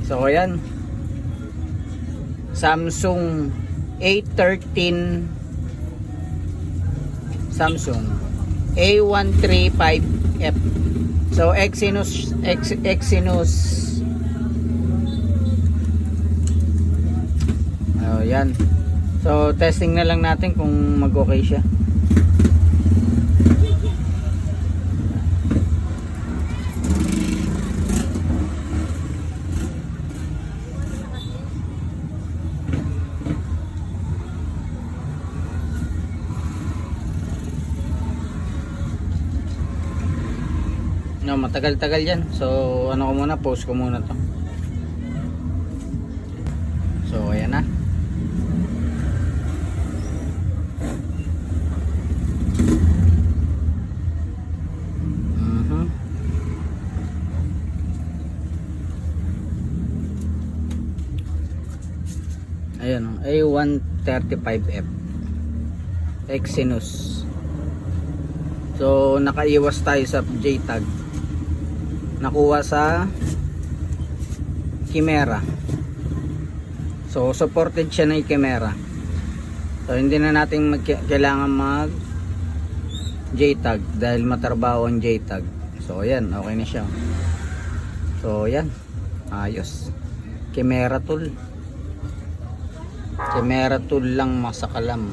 So ayan, Samsung A13, Samsung A135F. So Exynos oh, yan. So testing na lang natin kung mag-okay siya. No, matagal-tagal yan. So ano ko muna, post ko muna to. So ayan na. Ayan, A135F Exynos. So nakaiwas tayo sa JTAG, nakuha sa Chimera. So supported siya ng Chimera. So hindi na natin kailangan mag JTAG dahil matrabaho ang JTAG. So ayan, okay na siya. So ayan, ayos. Chimera tool lang masakalam.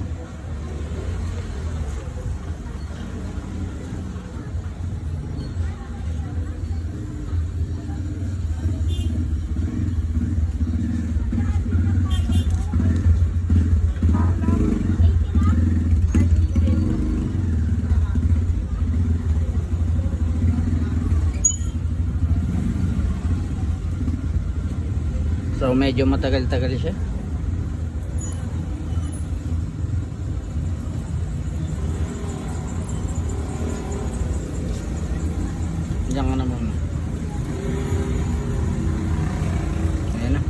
So medyo matagal-tagal siya. Diyan ka na muna. Ayan na.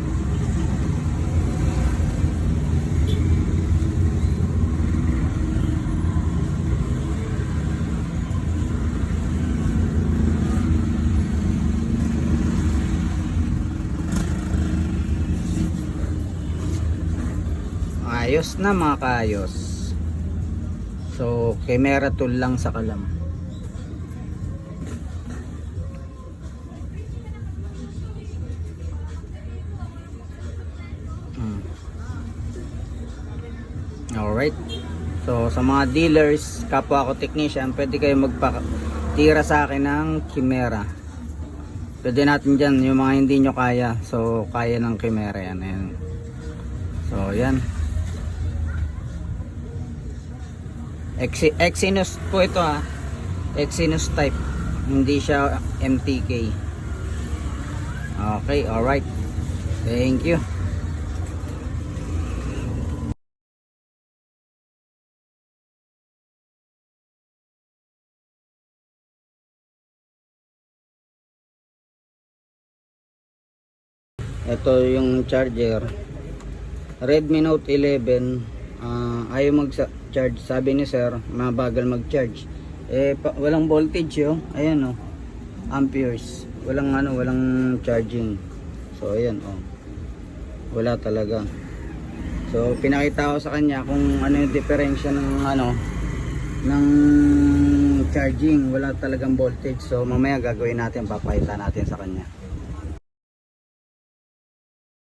Ayos na mga kaayos. So camera tool lang sa kalam. Alright. So sa mga dealers, kapwa ako technician, pwede kayo magpatira sa akin ng Chimera. Pwede natin dyan yung mga hindi nyo kaya. So kaya ng Chimera yan. Ayan. So yan. Exynos po ito ha. Exynos type. Hindi siya MTK. Okay, alright. Thank you. Ito yung charger, Redmi Note 11. Ayaw mag-charge, sabi ni sir, mabagal mag-charge. Walang voltage yo. Ayan oh, amperes. Walang charging. So ayan oh, wala talaga. So pinakita ko sa kanya kung ano yung diferensya ng ng charging. Wala talagang voltage. So mamaya gagawin natin, papakita natin sa kanya.